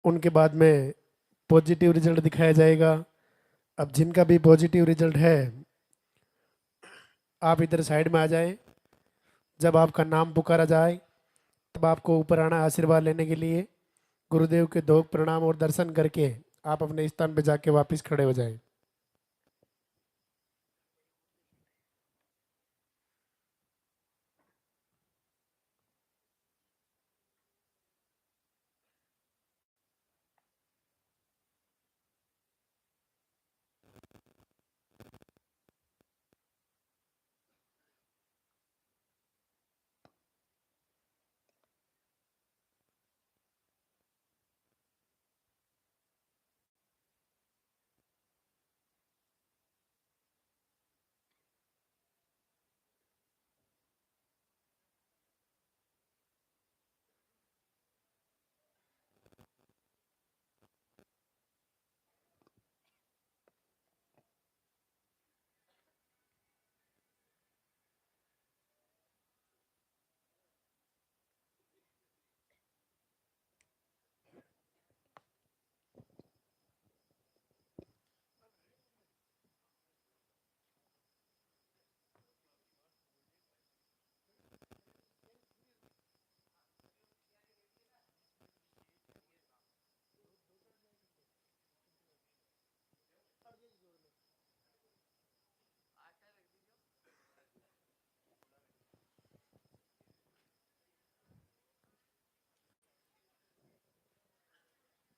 उनके बाद में पॉजिटिव रिजल्ट दिखाया जाएगा। अब जिनका भी पॉजिटिव रिजल्ट है, आप इधर साइड में आ जाएं। जब आपका नाम पुकारा जाए तब आपको ऊपर आना आशीर्वाद लेने के लिए। गुरुदेव के दो प्रणाम और दर्शन करके आप अपने स्थान पे जाके वापस खड़े हो जाएं।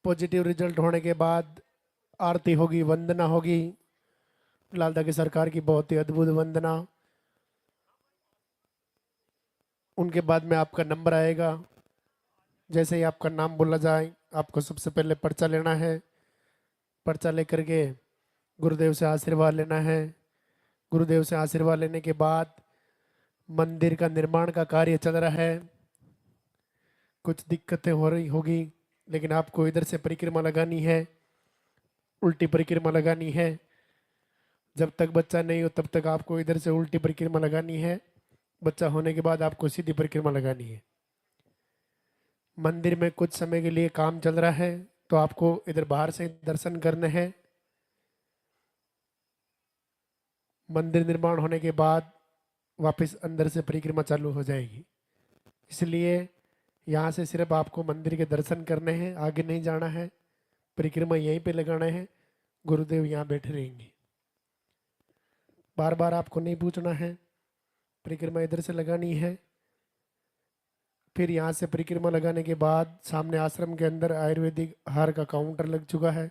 पॉजिटिव रिजल्ट होने के बाद आरती होगी, वंदना होगी। लालदा की सरकार की बहुत ही अद्भुत वंदना। उनके बाद में आपका नंबर आएगा। जैसे ही आपका नाम बोला जाए, आपको सबसे पहले पर्चा लेना है। पर्चा लेकर के गुरुदेव से आशीर्वाद लेना है। गुरुदेव से आशीर्वाद लेने के बाद मंदिर का निर्माण का कार्य चल रहा है। कुछ दिक्कतें हो रही होगी, लेकिन आपको इधर से परिक्रमा लगानी है, उल्टी परिक्रमा लगानी है। जब तक बच्चा नहीं हो तब तक आपको इधर से उल्टी परिक्रमा लगानी है। बच्चा होने के बाद आपको सीधी परिक्रमा लगानी है। मंदिर में कुछ समय के लिए काम चल रहा है, तो आपको इधर बाहर से दर्शन करने हैं। मंदिर निर्माण होने के बाद वापस अंदर से परिक्रमा चालू हो जाएगी। इसलिए यहाँ से सिर्फ आपको मंदिर के दर्शन करने हैं, आगे नहीं जाना है। परिक्रमा यहीं पे लगाना है। गुरुदेव यहाँ बैठे रहेंगे। बार बार आपको नहीं पूछना है, परिक्रमा इधर से लगानी है। फिर यहाँ से परिक्रमा लगाने के बाद सामने आश्रम के अंदर आयुर्वेदिक आहार का काउंटर लग चुका है।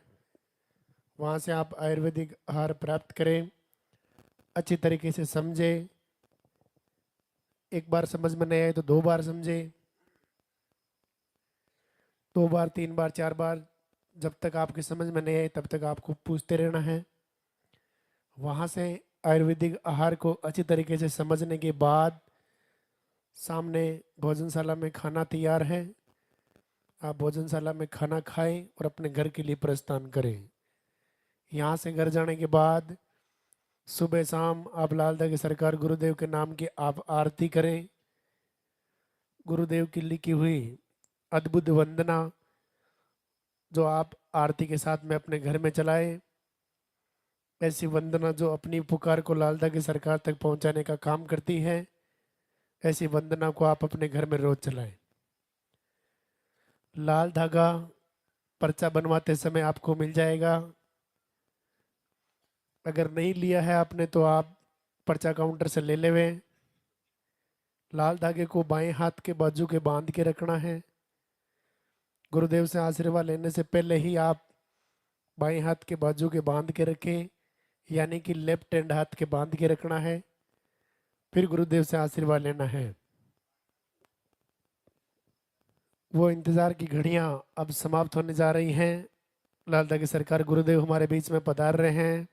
वहाँ से आप आयुर्वेदिक आहार प्राप्त करें, अच्छी तरीके से समझे। एक बार समझ में नहीं आए तो दो बार समझे, दो बार, तीन बार, चार बार। जब तक आपकी समझ में नहीं आए तब तक आपको पूछते रहना है। वहाँ से आयुर्वेदिक आहार को अच्छी तरीके से समझने के बाद सामने भोजनशाला में खाना तैयार है। आप भोजनशाला में खाना खाएं और अपने घर के लिए प्रस्थान करें। यहाँ से घर जाने के बाद सुबह शाम आप लालदा की सरकार गुरुदेव के नाम की आप आरती करें। गुरुदेव की लिखी हुई अद्भुत वंदना जो आप आरती के साथ में अपने घर में चलाएं। ऐसी वंदना जो अपनी पुकार को लालदा की सरकार तक पहुंचाने का काम करती है, ऐसी वंदना को आप अपने घर में रोज चलाएं। लाल धागा पर्चा बनवाते समय आपको मिल जाएगा। अगर नहीं लिया है आपने तो आप पर्चा काउंटर से ले लेवे। लाल धागे को बाएं हाथ के बाजू के बांध के रखना है। गुरुदेव से आशीर्वाद लेने से पहले ही आप बाएं हाथ के बाजू के बांध के रखें, यानी कि लेफ्ट हैंड हाथ के बांध के रखना है। फिर गुरुदेव से आशीर्वाद लेना है। वो इंतजार की घड़ियां अब समाप्त होने जा रही हैं। लालदा की सरकार गुरुदेव हमारे बीच में पधार रहे हैं।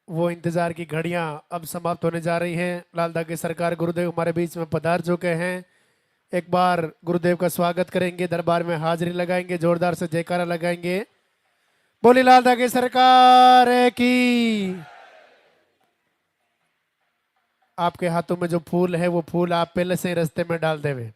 वो इंतजार की घड़ियां अब समाप्त होने जा रही हैं। लालदा की सरकार गुरुदेव हमारे बीच में पधार चुके हैं। एक बार गुरुदेव का स्वागत करेंगे, दरबार में हाजिरी लगाएंगे, जोरदार से जयकारा लगाएंगे। बोली लालदा की सरकार की। आपके हाथों में जो फूल है वो फूल आप पहले से ही रास्ते में डाल देवे।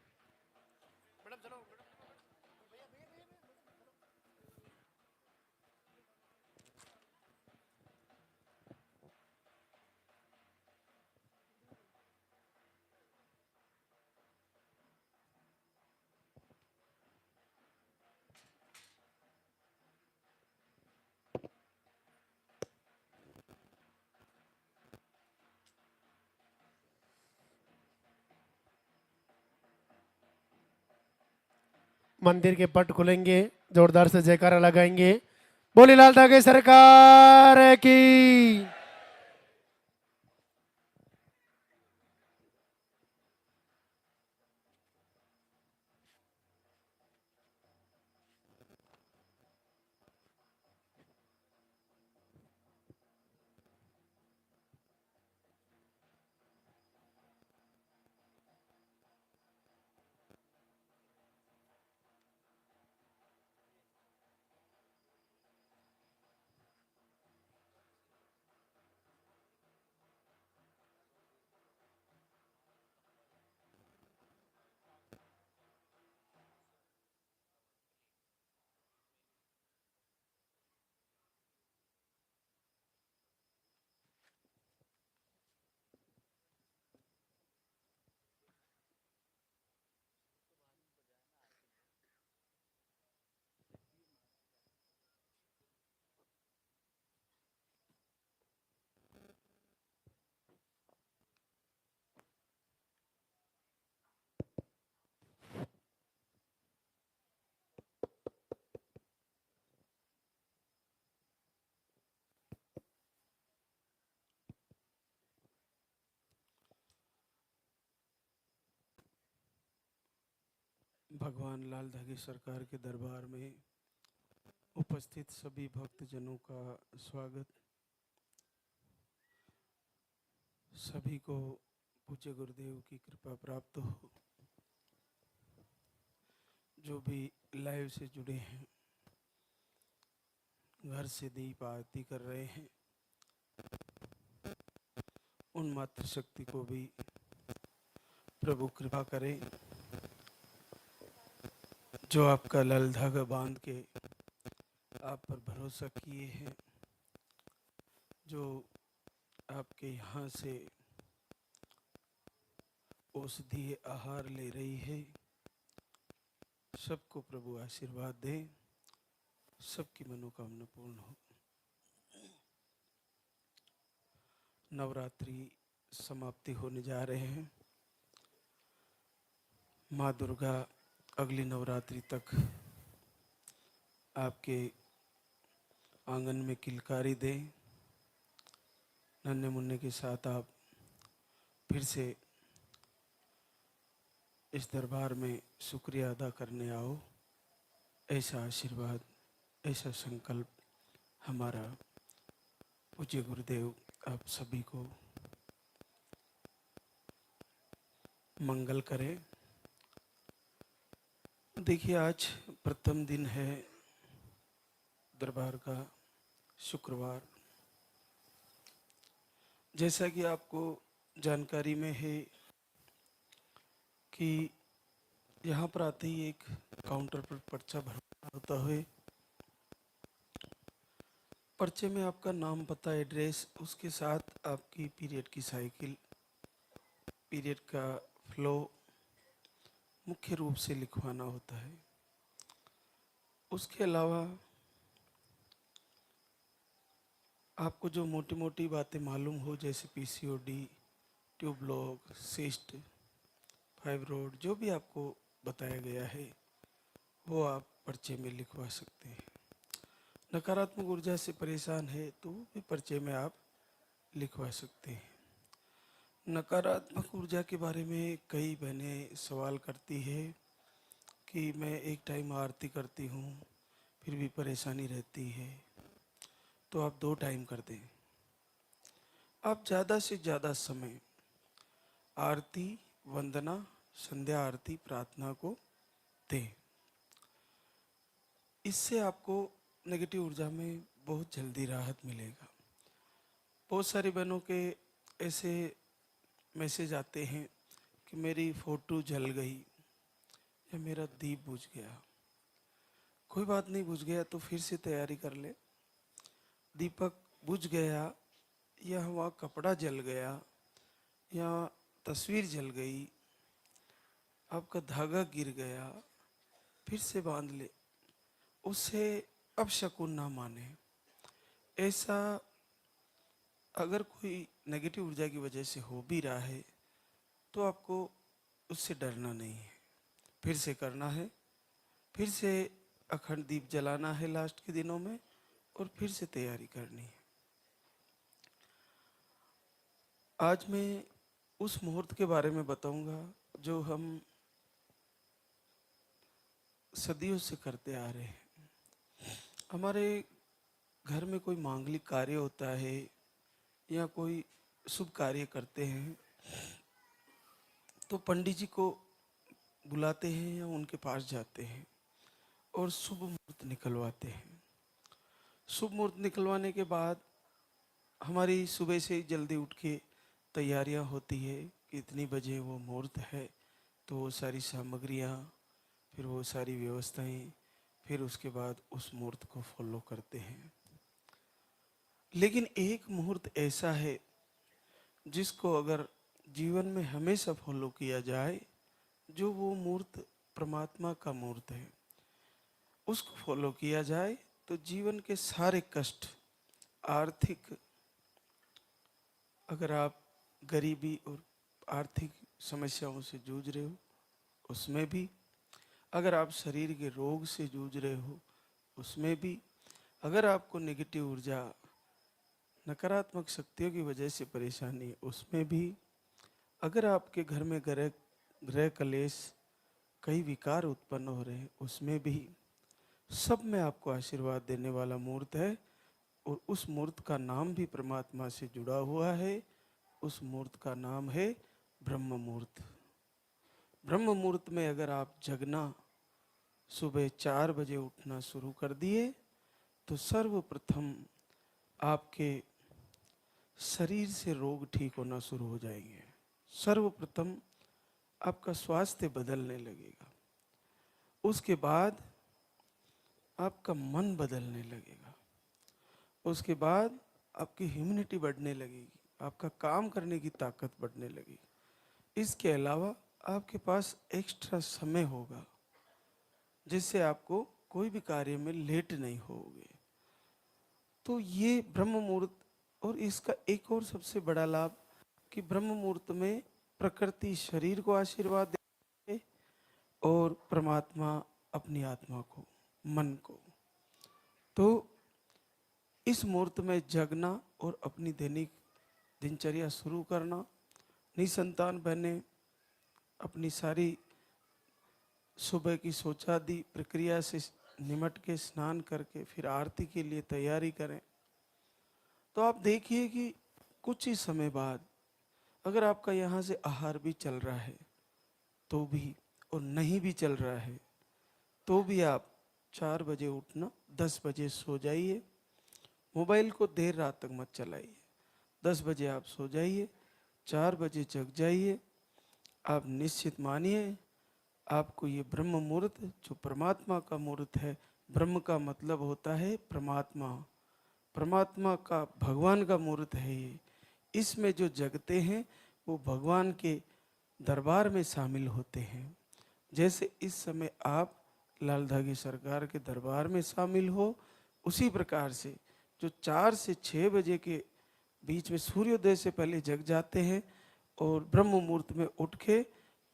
मंदिर के पट खुलेंगे, जोरदार से जयकारा लगाएंगे। बोली लालदा की सरकार की। भगवान लालधा की सरकार के दरबार में उपस्थित सभी भक्तजनों का स्वागत। सभी को पूज्य गुरुदेव की कृपा प्राप्त हो। जो भी लाइव से जुड़े हैं, घर से दीप आरती कर रहे हैं, उन मातृशक्ति को भी प्रभु कृपा करें जो आपका लाल धागा बांध के आप पर भरोसा किए हैं, जो आपके यहाँ से औषधीय आहार ले रही है। सबको प्रभु आशीर्वाद दें, सबकी मनोकामना पूर्ण हो। नवरात्रि समाप्ति होने जा रहे हैं। माँ दुर्गा अगली नवरात्रि तक आपके आंगन में किलकारी दें। नन्हे मुन्ने के साथ आप फिर से इस दरबार में शुक्रिया अदा करने आओ। ऐसा आशीर्वाद, ऐसा संकल्प हमारा पूज्य गुरुदेव आप सभी को मंगल करे। देखिए, आज प्रथम दिन है दरबार का, शुक्रवार। जैसा कि आपको जानकारी में है कि यहाँ पर आते ही एक काउंटर पर पर्चा भरना होता है। पर्चे में आपका नाम, पता, एड्रेस, उसके साथ आपकी पीरियड की साइकिल, पीरियड का फ्लो मुख्य रूप से लिखवाना होता है। उसके अलावा आपको जो मोटी मोटी बातें मालूम हो, जैसे पीसीओडी, ट्यूबलॉक, सिस्ट, फाइब्रोड, जो भी आपको बताया गया है वो आप पर्चे में लिखवा सकते हैं। नकारात्मक ऊर्जा से परेशान है तो वो भी पर्चे में आप लिखवा सकते हैं। नकारात्मक ऊर्जा के बारे में कई बहनें सवाल करती है कि मैं एक टाइम आरती करती हूँ फिर भी परेशानी रहती है, तो आप 2 टाइम कर दें। आप ज़्यादा से ज़्यादा समय आरती, वंदना, संध्या आरती, प्रार्थना को दें। इससे आपको नेगेटिव ऊर्जा में बहुत जल्दी राहत मिलेगा। बहुत सारी बहनों के ऐसे मैसेज आते हैं कि मेरी फोटो जल गई या मेरा दीप बुझ गया। कोई बात नहीं, बुझ गया तो फिर से तैयारी कर ले। दीपक बुझ गया या वहाँ कपड़ा जल गया या तस्वीर जल गई, आपका धागा गिर गया, फिर से बांध ले। उसे अपशकुन ना माने। ऐसा अगर कोई नेगेटिव ऊर्जा की वजह से हो भी रहा है तो आपको उससे डरना नहीं है। फिर से करना है, फिर से अखंड दीप जलाना है लास्ट के दिनों में, और फिर से तैयारी करनी है। आज मैं उस मुहूर्त के बारे में बताऊंगा जो हम सदियों से करते आ रहे हैं। हमारे घर में कोई मांगलिक कार्य होता है या कोई शुभ कार्य करते हैं तो पंडित जी को बुलाते हैं या उनके पास जाते हैं और शुभ मुहूर्त निकलवाते हैं। शुभ मुहूर्त निकलवाने के बाद हमारी सुबह से ही जल्दी उठ के तैयारियां होती है कि इतनी बजे वो मुहूर्त है, तो वो सारी सामग्रियां, फिर वो सारी व्यवस्थाएं, फिर उसके बाद उस मुहूर्त को फॉलो करते हैं। लेकिन एक मुहूर्त ऐसा है जिसको अगर जीवन में हमेशा फॉलो किया जाए, जो वो मुहूर्त परमात्मा का मुहूर्त है, उसको फॉलो किया जाए तो जीवन के सारे कष्ट, आर्थिक, अगर आप गरीबी और आर्थिक समस्याओं से जूझ रहे हो उसमें भी, अगर आप शरीर के रोग से जूझ रहे हो उसमें भी, अगर आपको नेगेटिव ऊर्जा, नकारात्मक शक्तियों की वजह से परेशानी है उसमें भी, अगर आपके घर में ग्रह कलेश, कई विकार उत्पन्न हो रहे हैं उसमें भी, सब में आपको आशीर्वाद देने वाला मूर्त है। और उस मूर्त का नाम भी परमात्मा से जुड़ा हुआ है। उस मूर्त का नाम है ब्रह्म मुहूर्त। ब्रह्म मुहूर्त में अगर आप जगना, सुबह 4 बजे उठना शुरू कर दिए तो सर्वप्रथम आपके शरीर से रोग ठीक होना शुरू हो जाएंगे। सर्वप्रथम आपका स्वास्थ्य बदलने लगेगा। उसके बाद आपका मन बदलने लगेगा। उसके बाद आपकी ह्यूमिनिटी बढ़ने लगेगी, आपका काम करने की ताकत बढ़ने लगेगी। इसके अलावा आपके पास एक्स्ट्रा समय होगा जिससे आपको कोई भी कार्य में लेट नहीं होगे। तो ये ब्रह्म मुहूर्त, और इसका एक और सबसे बड़ा लाभ कि ब्रह्म मुहूर्त में प्रकृति शरीर को आशीर्वाद देती है और परमात्मा अपनी आत्मा को, मन को। तो इस मुहूर्त में जगना और अपनी दैनिक दिनचर्या शुरू करना। निसंतान बहने अपनी सारी सुबह की शौचादि प्रक्रिया से निमट के स्नान करके फिर आरती के लिए तैयारी करें। तो आप देखिए कि कुछ ही समय बाद अगर आपका यहाँ से आहार भी चल रहा है तो भी, और नहीं भी चल रहा है तो भी, आप 4 बजे उठना, 10 बजे सो जाइए। मोबाइल को देर रात तक मत चलाइए। 10 बजे आप सो जाइए, 4 बजे जग जाइए। आप निश्चित मानिए आपको ये ब्रह्म मुहूर्त, जो परमात्मा का मुहूर्त है, ब्रह्म का मतलब होता है परमात्मा, परमात्मा का, भगवान का मुहूर्त है ये। इसमें जो जगते हैं वो भगवान के दरबार में शामिल होते हैं। जैसे इस समय आप लाल धागी सरकार के दरबार में शामिल हो, उसी प्रकार से जो 4 से 6 बजे के बीच में सूर्योदय से पहले जग जाते हैं और ब्रह्म मुहूर्त में उठ के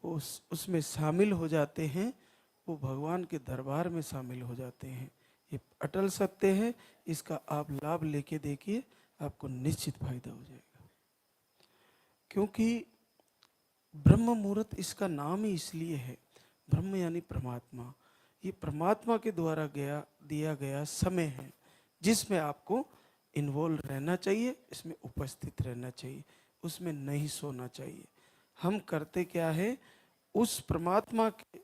उसमें शामिल हो जाते हैं, वो भगवान के दरबार में शामिल हो जाते हैं। ये अटल सत्य है। इसका आप लाभ लेके देखिए, आपको निश्चित फायदा हो जाएगा। क्योंकि ब्रह्म मुहूर्त इसका नाम ही इसलिए है, ब्रह्म यानी परमात्मा। ये परमात्मा के द्वारा दिया गया समय है जिसमें आपको इन्वॉल्व रहना चाहिए, इसमें उपस्थित रहना चाहिए, उसमें नहीं सोना चाहिए। हम करते क्या है, उस परमात्मा के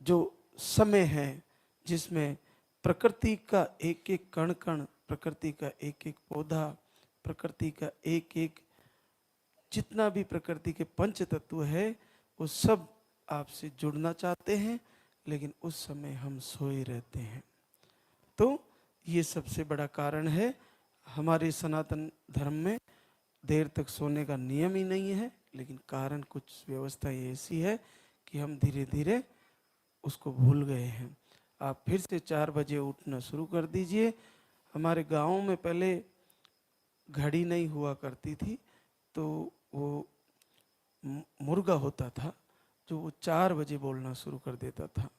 जो समय है जिसमें प्रकृति का एक एक कण कण, प्रकृति का एक एक पौधा, प्रकृति का एक एक जितना भी प्रकृति के पंच तत्व है वो सब आपसे जुड़ना चाहते हैं, लेकिन उस समय हम सोए रहते हैं। तो ये सबसे बड़ा कारण है। हमारे सनातन धर्म में देर तक सोने का नियम ही नहीं है, लेकिन कारण कुछ व्यवस्था ऐसी है कि हम धीरे धीरे उसको भूल गए हैं। आप फिर से 4 बजे उठना शुरू कर दीजिए। हमारे गांव में पहले घड़ी नहीं हुआ करती थी, तो वो मुर्गा होता था जो वो 4 बजे बोलना शुरू कर देता था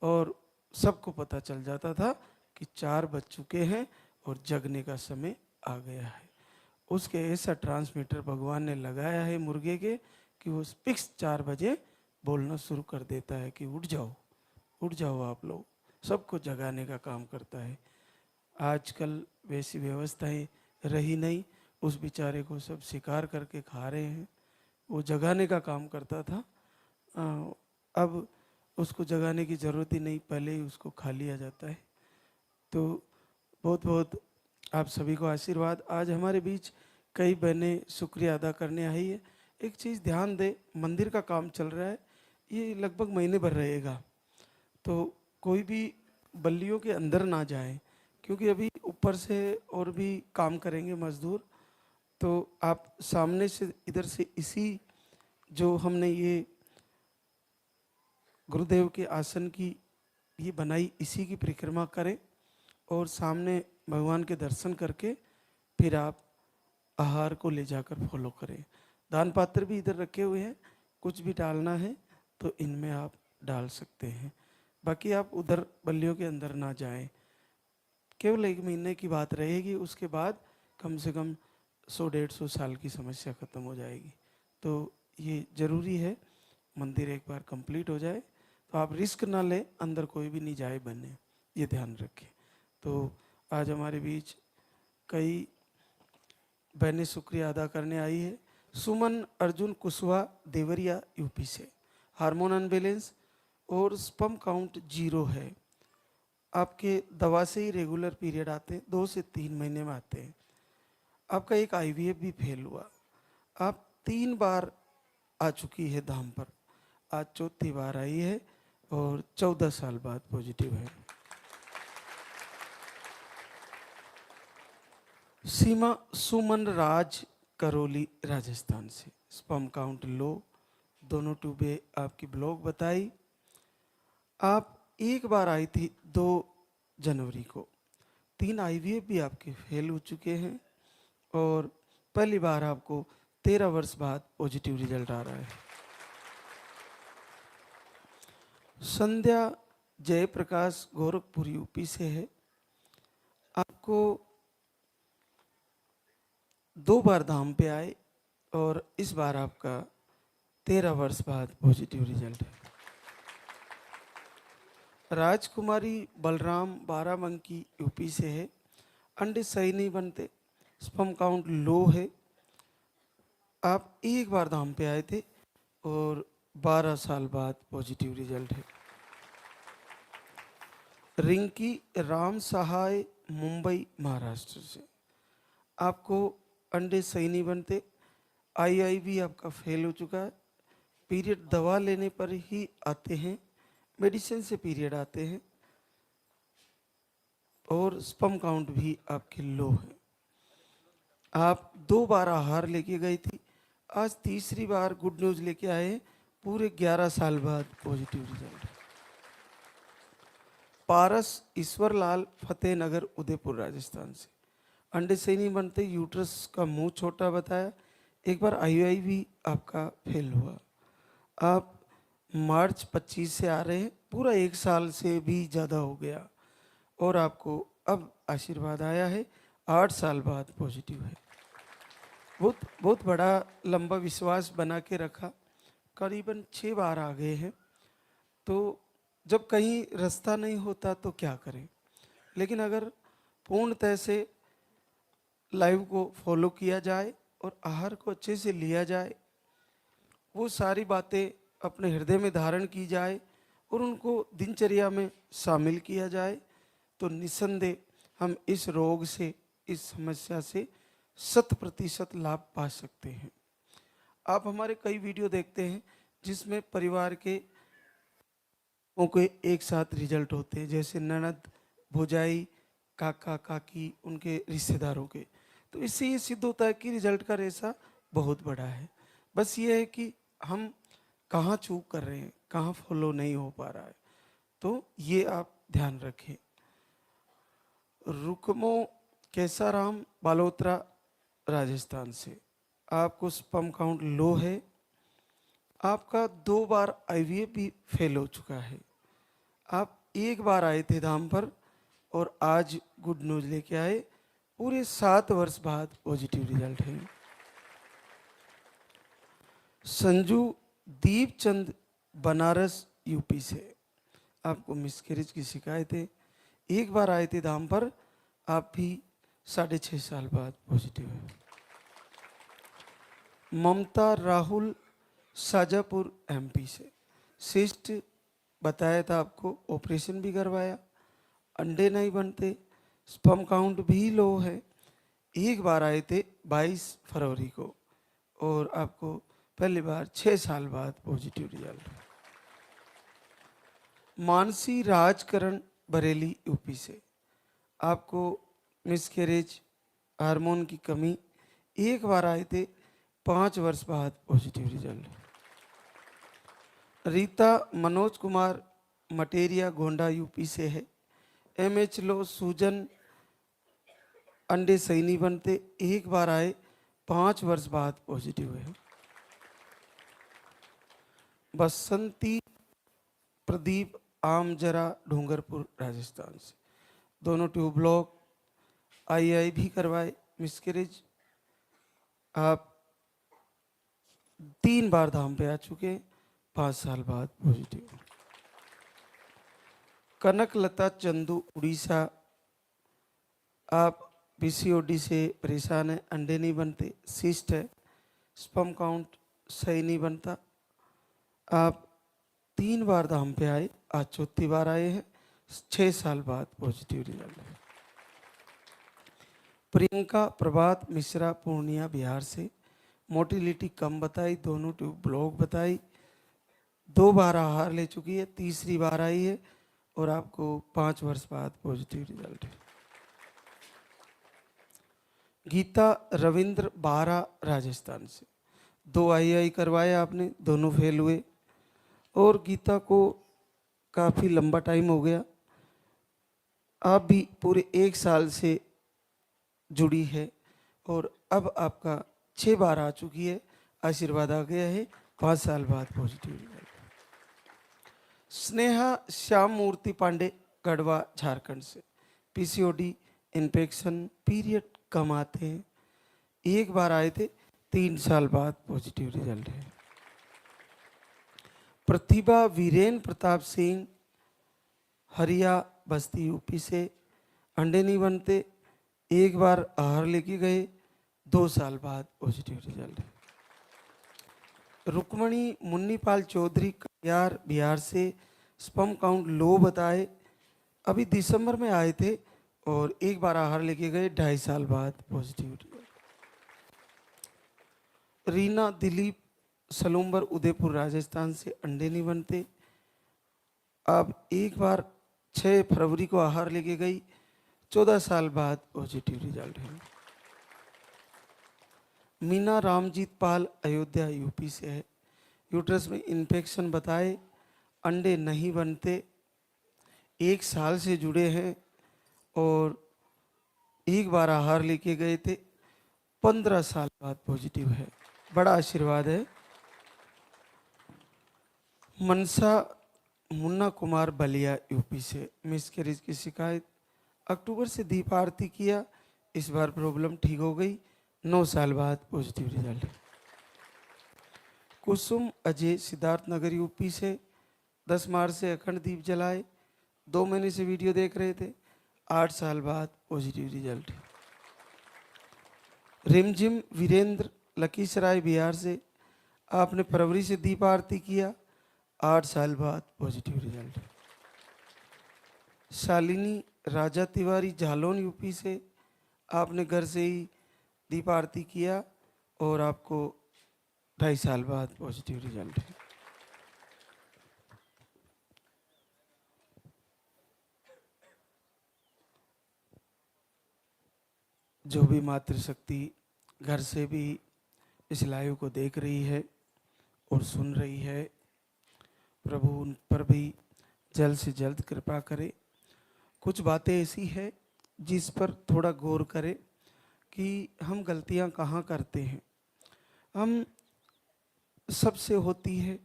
और सबको पता चल जाता था कि 4 बज चुके हैं और जगने का समय आ गया है। उसके ऐसा ट्रांसमीटर भगवान ने लगाया है मुर्गे के कि वो फिक्स 4 बजे बोलना शुरू कर देता है कि उठ जाओ आप लोग, सबको जगाने का काम करता है। आजकल वैसी व्यवस्थाएं रही नहीं, उस बेचारे को सब शिकार करके खा रहे हैं। वो जगाने का काम करता था, अब उसको जगाने की ज़रूरत ही नहीं, पहले ही उसको खा लिया जाता है। तो बहुत बहुत आप सभी को आशीर्वाद। आज हमारे बीच कई बहनें शुक्रिया अदा करने आई है। एक चीज़ ध्यान दे, मंदिर का काम चल रहा है, ये लगभग महीने भर रहेगा, तो कोई भी बल्लियों के अंदर ना जाए, क्योंकि अभी ऊपर से और भी काम करेंगे मजदूर। तो आप सामने से इधर से इसी जो हमने ये गुरुदेव के आसन की ये बनाई, इसी की परिक्रमा करें और सामने भगवान के दर्शन करके फिर आप आहार को ले जाकर फॉलो करें। दान पात्र भी इधर रखे हुए हैं, कुछ भी डालना है तो इनमें आप डाल सकते हैं। बाकी आप उधर बल्लियों के अंदर ना जाएं। केवल 1 महीने की बात रहेगी, उसके बाद कम से कम 100-150 साल की समस्या खत्म हो जाएगी। तो ये ज़रूरी है मंदिर एक बार कंप्लीट हो जाए तो आप रिस्क ना लें, अंदर कोई भी नहीं जाए बने, ये ध्यान रखें। तो आज हमारे बीच कई बहनें शुक्रिया अदा करने आई है। सुमन अर्जुन कुशवाहा देवरिया यूपी से, हार्मोन अनबैलेंस और स्पर्म काउंट 0 है। आपके दवा से ही रेगुलर पीरियड आते हैं, 2 से 3 महीने में आते हैं। आपका एक आईवीएफ भी फेल हुआ, आप 3 बार आ चुकी है धाम पर, आज 4थी बार आई है और 14 साल बाद पॉजिटिव है। सीमा सुमन राज करौली राजस्थान से, स्पर्म काउंट लो, दोनों ट्यूबें आपकी ब्लॉक बताई। आप एक बार आई थी 2 जनवरी को, 3 आईवीएफ भी आपके फेल हो चुके हैं और पहली बार आपको 13 वर्ष बाद पॉजिटिव रिजल्ट आ रहा है। संध्या जयप्रकाश गोरखपुर यूपी से है, आपको 2 बार धाम पे आए और इस बार आपका 13 वर्ष बाद पॉजिटिव रिजल्ट है। राजकुमारी बलराम बाराबंकी यूपी से है, अंडे सही नहीं बनते, स्पर्म काउंट लो है, आप एक बार धाम पे आए थे और 12 साल बाद पॉजिटिव रिजल्ट है। रिंकी राम सहाय मुंबई महाराष्ट्र से, आपको अंडे सही नहीं बनते, आईआईवी आपका फेल हो चुका है, पीरियड दवा लेने पर ही आते हैं, मेडिसिन से पीरियड आते हैं और स्पर्म काउंट भी आपके लो है। आप 2 बार आहार लेके गई थी, आज तीसरी बार गुड न्यूज लेके आए, पूरे 11 साल बाद पॉजिटिव रिजल्ट। पारस ईश्वरलाल फतेहनगर उदयपुर राजस्थान से, अंडे सही नहीं बनते, यूट्रस का मुंह छोटा बताया, एक बार आईयूआई भी आपका फेल हुआ। आप मार्च 25 से आ रहे हैं, पूरा 1 साल से भी ज़्यादा हो गया और आपको अब आशीर्वाद आया है, 8 साल बाद पॉजिटिव है। बहुत बहुत बड़ा लंबा विश्वास बना के रखा, करीबन 6 बार आ गए हैं। तो जब कहीं रास्ता नहीं होता तो क्या करें, लेकिन अगर पूर्णतः से लाइव को फॉलो किया जाए और आहार को अच्छे से लिया जाए, वो सारी बातें अपने हृदय में धारण की जाए और उनको दिनचर्या में शामिल किया जाए, तो निस्संदेह हम इस रोग से, इस समस्या से 100% लाभ पा सकते हैं। आप हमारे कई वीडियो देखते हैं जिसमें परिवार के एक साथ रिजल्ट होते हैं, जैसे ननद, भौजाई, काका काकी, उनके रिश्तेदारों के। तो इससे ये सिद्ध होता है कि रिजल्ट का रेशा बहुत बड़ा है। बस ये है कि हम कहाँ चूक कर रहे हैं, कहाँ फॉलो नहीं हो पा रहा है, तो ये आप ध्यान रखें। रुकमो कैसाराम बालोत्रा राजस्थान से, आपको स्पर्म काउंट लो है, आपका 2 बार आईवीएफ भी फेल हो चुका है। आप 1 बार आए थे धाम पर और आज गुड न्यूज लेके आए, पूरे 7 वर्ष बाद पॉजिटिव रिजल्ट है। संजू दीपचंद बनारस यूपी से, आपको मिसकैरेज की शिकायत है, 1 बार आए थे धाम पर, आप भी 6.5 साल बाद पॉजिटिव है। ममता राहुल शाजापुर एमपी से, सिस्ट बताया था आपको, ऑपरेशन भी करवाया, अंडे नहीं बनते, स्पर्म काउंट भी लो है, 1 बार आए थे 22 फरवरी को और आपको पहली बार 6 साल बाद positive result. Mansi Rajkaran Bareilly UP से, आपको मिसकैरेज, हार्मोन की कमी, 1 बार आए थे, 5 वर्ष बाद positive result. Rita Manoj Kumar materia Gonda UP से है, एमएच लो, सूजन, अंडे सही नहीं बनते, 1 बार आए, 5 वर्ष बाद पॉजिटिव है। बसंती प्रदीप आमजरा डूंगरपुर राजस्थान से, दोनों ट्यूब ब्लॉक, आईआई भी करवाए, मिसकैरेज, आप 3 बार धाम पे आ चुके, 5 साल बाद पॉजिटिव। कनक लता चंदू उड़ीसा, आप पीसीओडी से परेशान है, अंडे नहीं बनते, सिस्ट है, स्पर्म काउंट सही नहीं बनता, आप 3 बार धाम पे आए, आज 4थी बार आए हैं, 6 साल बाद पॉजिटिव रिजल्ट है। प्रियंका प्रभात मिश्रा पूर्णिया बिहार से, मोटिलिटी कम बताई, दोनों ट्यूब ब्लॉक बताई, 2 बार आहार ले चुकी है, तीसरी बार आई है और आपको 5 वर्ष बाद पॉजिटिव रिजल्ट है। गीता रविंद्र बारा राजस्थान से, 2 आईआई करवाए आपने, दोनों फेल हुए और गीता को काफ़ी लंबा टाइम हो गया, आप भी पूरे 1 साल से जुड़ी है और अब आपका 6 बार आ चुकी है, आशीर्वाद आ गया है, 5 साल बाद पॉजिटिव रिजल्ट। स्नेहा श्याम मूर्ति पांडे गढ़वा झारखंड से, पीसीओडी, इन्फेक्शन, पीरियड कम आते हैं, 1 बार आए थे, 3 साल बाद पॉजिटिव रिजल्ट है। प्रतिभा वीरेन प्रताप सिंह हरिया बस्ती यूपी से, अंडे नहीं बनते, 1 बार आहार लेके गए, 2 साल बाद पॉजिटिव रिजल्ट है। रुक्मणी मुन्नीपाल चौधरी कटियार बिहार से, स्पर्म काउंट लो बताए, अभी दिसंबर में आए थे और 1 बार आहार लेके गए, 2.5 साल बाद पॉजिटिव रिजल्ट। रीना दिलीप सलूम्बर उदयपुर राजस्थान से, अंडे नहीं बनते, अब 1 बार 6 फरवरी को आहार लेके गई, 14 साल बाद पॉजिटिव रिजल्ट है। मीना रामजीत पाल अयोध्या यूपी से है, यूट्रस में इन्फेक्शन बताए, अंडे नहीं बनते, 1 साल से जुड़े हैं और 1 बार आहार लेके गए थे, 15 साल बाद पॉजिटिव है, बड़ा आशीर्वाद है। मनसा मुन्ना कुमार बलिया यूपी से, मिसकैरेज की शिकायत, अक्टूबर से दीप आरती किया, इस बार प्रॉब्लम ठीक हो गई, 9 साल बाद पॉजिटिव रिजल्ट है। कुसुम अजय सिद्धार्थ नगर यूपी से, 10 मार्च से अखंड दीप जलाए, 2 महीने से वीडियो देख रहे थे, 8 साल बाद पॉजिटिव रिजल्ट है। रिमझिम वीरेंद्र लखीसराय बिहार से, आपने फरवरी से दीप आरती किया, 8 साल बाद पॉजिटिव रिजल्ट। शालिनी राजा तिवारी जालौन यूपी से, आपने घर से ही दीप आरती किया और आपको 2.5 साल बाद पॉजिटिव रिजल्ट है। जो भी मातृशक्ति घर से भी इस लाइव को देख रही है और सुन रही है, प्रभु उन पर भी जल्द से जल्द कृपा करे। कुछ बातें ऐसी है जिस पर थोड़ा गौर करें कि हम गलतियां कहाँ करते हैं। हम सबसे होती है,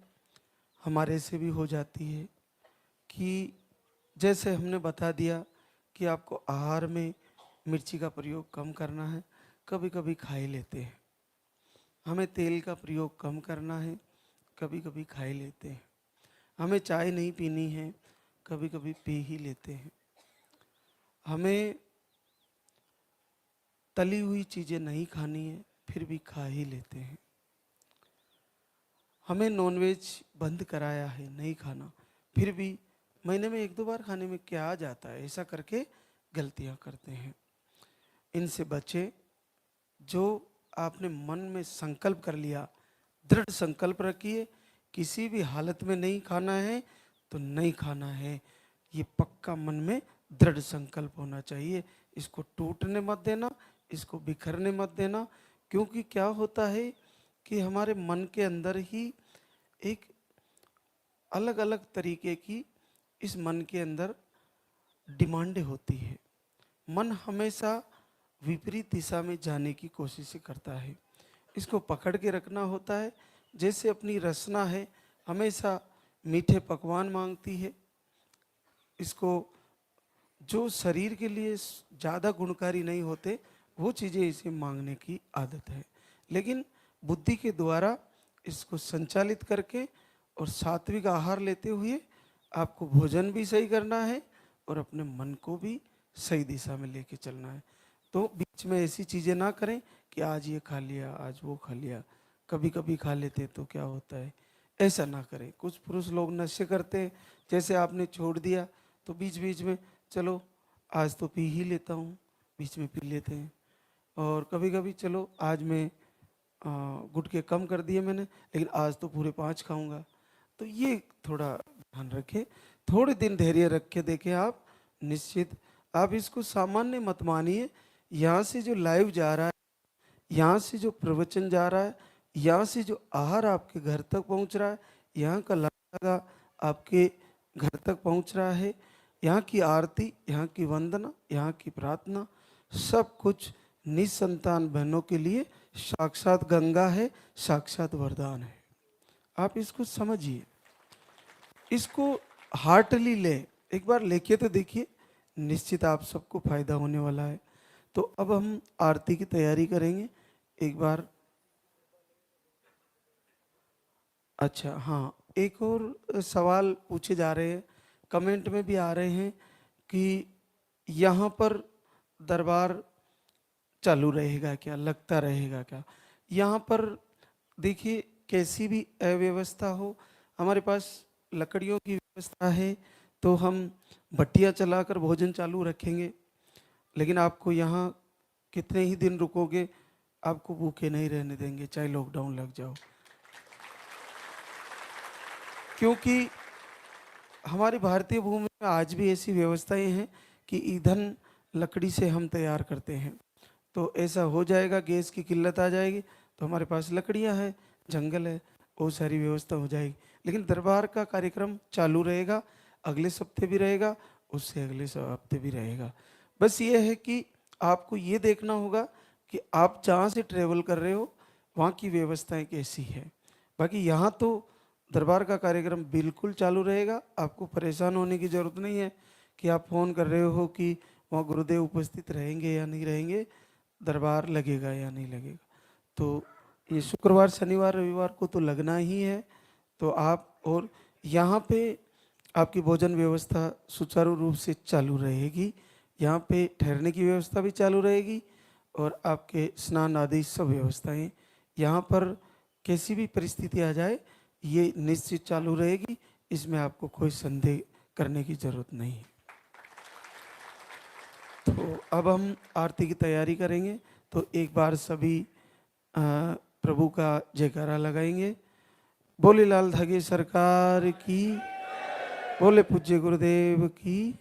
हमारे से भी हो जाती है कि जैसे हमने बता दिया कि आपको आहार में मिर्ची का प्रयोग कम करना है, कभी कभी खा ही लेते हैं। हमें तेल का प्रयोग कम करना है, कभी कभी खा ही लेते हैं। हमें चाय नहीं पीनी है, कभी कभी पी ही लेते हैं। हमें तली हुई चीज़ें नहीं खानी है, फिर भी खा ही लेते हैं। हमें नॉनवेज बंद कराया है नहीं खाना, फिर भी महीने में 1-2 बार खाने में क्या आ जाता है, ऐसा करके गलतियां करते हैं। इनसे बचे। जो आपने मन में संकल्प कर लिया, दृढ़ संकल्प रखिए, किसी भी हालत में नहीं खाना है तो नहीं खाना है, ये पक्का मन में दृढ़ संकल्प होना चाहिए। इसको टूटने मत देना, इसको बिखरने मत देना, क्योंकि क्या होता है कि हमारे मन के अंदर ही एक अलग अलग तरीके की इस मन के अंदर डिमांडें होती है। मन हमेशा विपरीत दिशा में जाने की कोशिश करता है, इसको पकड़ के रखना होता है। जैसे अपनी रसना है, हमेशा मीठे पकवान मांगती है, इसको जो शरीर के लिए ज़्यादा गुणकारी नहीं होते वो चीज़ें इसे मांगने की आदत है। लेकिन बुद्धि के द्वारा इसको संचालित करके और सात्विक आहार लेते हुए आपको भोजन भी सही करना है और अपने मन को भी सही दिशा में लेके चलना है। तो बीच में ऐसी चीज़ें ना करें कि आज ये खा लिया, आज वो खा लिया, कभी कभी खा लेते तो क्या होता है, ऐसा ना करें। कुछ पुरुष लोग नशे करते हैं, जैसे आपने छोड़ दिया तो बीच बीच में चलो आज तो पी ही लेता हूँ, बीच में पी लेते हैं। और कभी कभी चलो आज मैं गुटखे कम कर दिए मैंने, लेकिन आज तो पूरे 5 खाऊंगा। तो ये थोड़ा ध्यान रखें, थोड़े दिन धैर्य रख के देखें आप, निश्चित आप इसको सामान्य मत मानिए। यहाँ से जो लाइव जा रहा है, यहाँ से जो प्रवचन जा रहा है, यहाँ से जो आहार आपके घर तक पहुँच रहा है, यहाँ का लगा आपके घर तक पहुँच रहा है, यहाँ की आरती, यहाँ की वंदना, यहाँ की प्रार्थना, सब कुछ निसंतान बहनों के लिए साक्षात गंगा है, साक्षात वरदान है। आप इसको समझिए, इसको हार्टली ले, एक बार लेके तो देखिए, निश्चित आप सबको फायदा होने वाला है। तो अब हम आरती की तैयारी करेंगे एक बार। अच्छा हाँ, एक और सवाल पूछे जा रहे हैं, कमेंट में भी आ रहे हैं कि यहाँ पर दरबार चालू रहेगा क्या, लगता रहेगा क्या। यहाँ पर देखिए, कैसी भी अव्यवस्था हो, हमारे पास लकड़ियों की व्यवस्था है, तो हम भट्टियाँ चलाकर भोजन चालू रखेंगे। लेकिन आपको यहाँ कितने ही दिन रुकोगे, आपको भूखे नहीं रहने देंगे, चाहे लॉकडाउन लग जाओ। क्योंकि हमारी भारतीय भूमि में आज भी ऐसी व्यवस्थाएं हैं कि ईंधन लकड़ी से हम तैयार करते हैं। तो ऐसा हो जाएगा, गैस की किल्लत आ जाएगी, तो हमारे पास लकड़ियां हैं, जंगल है, बहुत सारी व्यवस्था हो जाएगी। लेकिन दरबार का कार्यक्रम चालू रहेगा, अगले हफ्ते भी रहेगा, उससे अगले हफ्ते भी रहेगा। बस ये है कि आपको ये देखना होगा कि आप जहाँ से ट्रेवल कर रहे हो वहाँ की व्यवस्थाएं कैसी है। बाकी यहाँ तो दरबार का कार्यक्रम बिल्कुल चालू रहेगा, आपको परेशान होने की ज़रूरत नहीं है कि आप फ़ोन कर रहे हो कि वहाँ गुरुदेव उपस्थित रहेंगे या नहीं रहेंगे, दरबार लगेगा या नहीं लगेगा। तो ये शुक्रवार शनिवार रविवार को तो लगना ही है। तो आप, और यहाँ पे आपकी भोजन व्यवस्था सुचारू रूप से चालू रहेगी, यहाँ पे ठहरने की व्यवस्था भी चालू रहेगी, और आपके स्नान आदि सब व्यवस्थाएं यहाँ पर कैसी भी परिस्थिति आ जाए ये निश्चित चालू रहेगी, इसमें आपको कोई संदेह करने की जरूरत नहीं है। तो अब हम आरती की तैयारी करेंगे, तो एक बार सभी प्रभु का जयकारा लगाएंगे। बोले लाल धागे सरकार की, बोले पूज्य गुरुदेव की।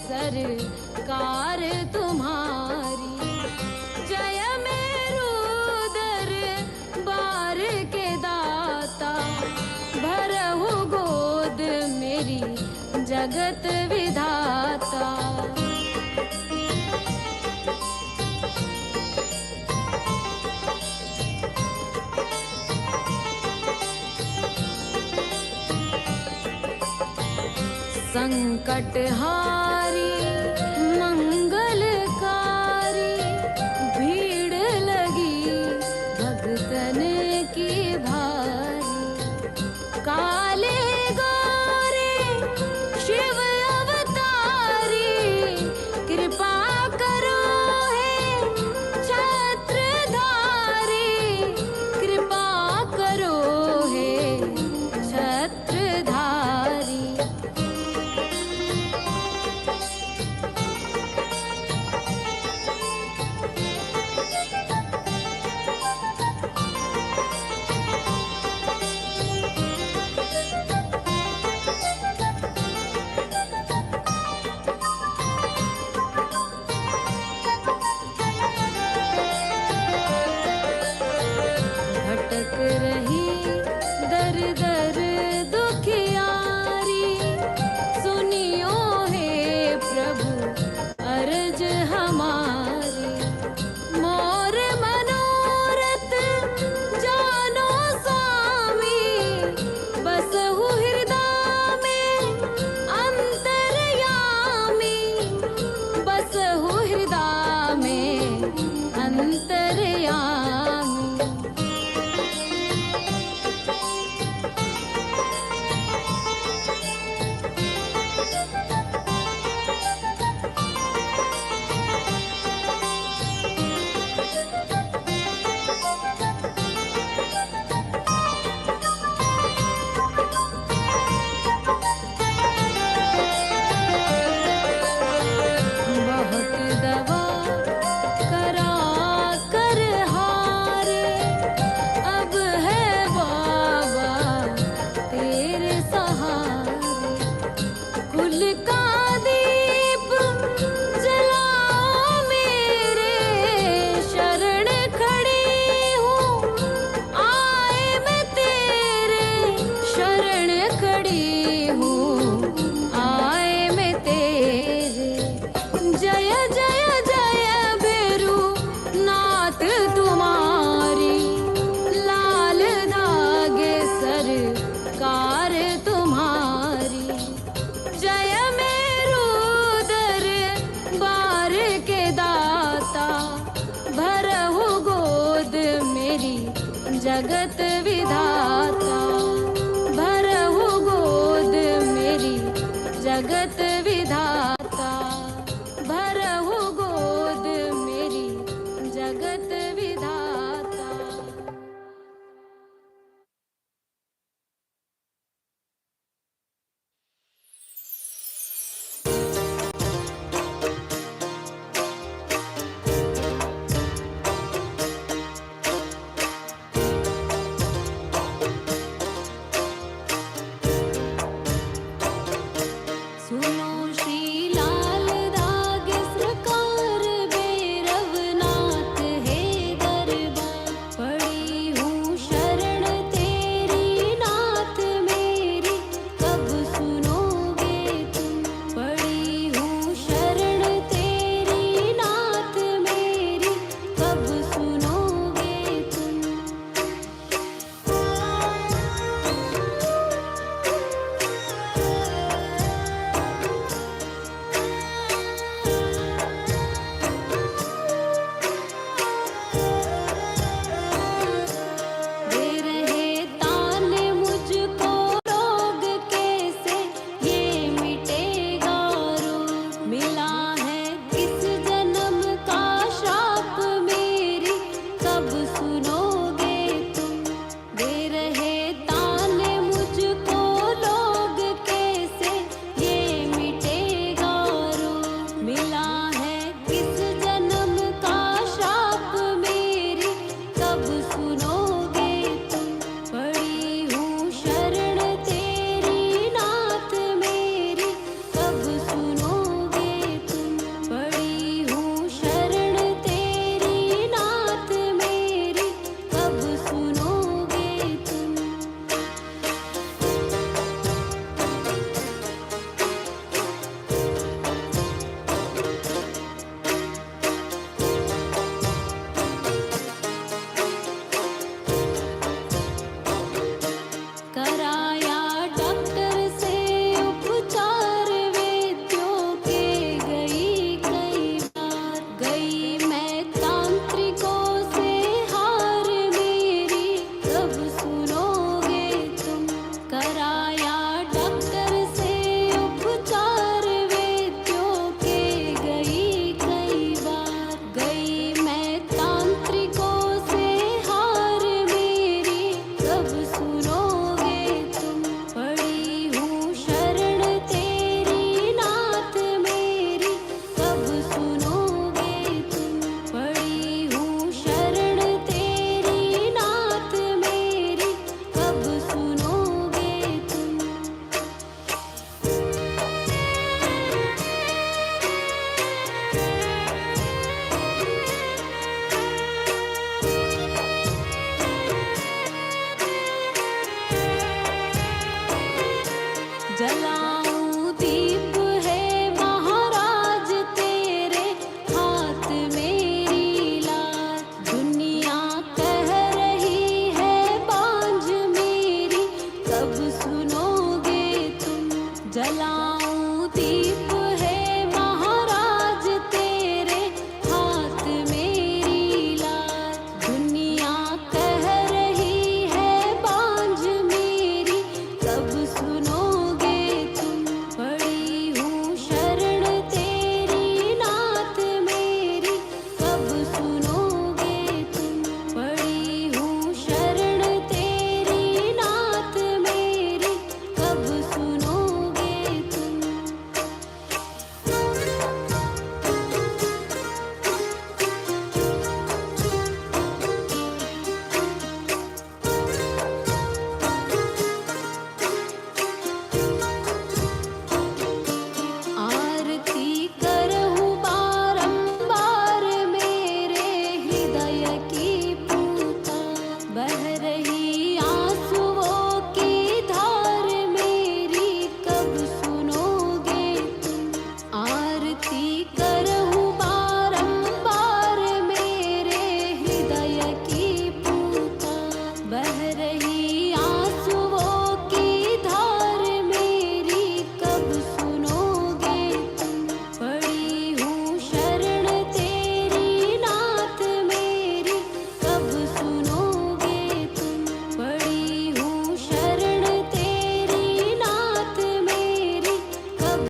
सरकार तुम्हारी, जय मेरू दरबार के दाता, भरहु गोद मेरी जगत विधाता। संकटहारी मंगलकारी, भीड़ लगी भगतन की भारी। काले गोरे शिव अवतारी, कृपा करो हे छत्रधारी, कृपा करो हे छत्रधारी। भटक रही दर दर दुखियारी, सुनियो हे प्रभु अर्ज हमारी। मोर मनोरथ जानो स्वामी, बसहु हृदय में अंतर्यामी, बसहु हृदय में अंतर्यामी। बहुत दवा करा कर हारे, अब है बाबा तेरे सहारे। कुल का दीप जलाओ मेरे, शरण खड़ी हूँ आए मैं तेरे, शरण खड़ी हूँ आए मैं तेरे। जय जय जय भैरू नाथ तुम्हारी, लाल धागे जगत विधाता भरहु गोद मेरी जगत विधाता भरहु गोद मेरी जगत विधाता। सुनो श्री लाल दाग सरकार भैरवनाथ है दरबार पड़ी हूँ शरण तेरी नाथ मेरी कब सुनोगे तुम पड़ी हूँ शरण तेरी नाथ मेरी कब सुनोगे तुम। दे रहे ताने मुझको रोग कैसे ये मिटेगा रोग मिला है किस जन्म का श्राप मेरी कब सुनोगे तुम। दे रहे ताने मुझको लोग कैसे ये मिटेगा रोग मिला है किस जन्म का श्राप मेरी कब सुनोगे तुम। पड़ी हूँ शरण तेरी नाथ मेरी कब सुनोगे तुम। पड़ी हूँ शरण तेरी नाथ मेरी कब सुनोगे तुम। कराया डॉक्टर से उपचार वैद्यों के गई कई बार गई मैं तांत्रिकों से हार मेरी कब सुनोगे तुम। कराया डॉक्टर से उपचार वैद्यों के गई कई बार गई मैं तांत्रिकों से हार मेरी कब सुनोगे तुम। पड़ी हूँ शरण तेरी नाथ मेरी कब सुनोगे तुम। पड़ी हूँ शरण तेरी नाथ मेरी कब सुनोगे तुम। जलाऊं दीप है महाराज तेरे हाथ मेरी लाज दुनिया कह रही है बांझ मेरी कब सुनोगे तुम। जलाऊं दीप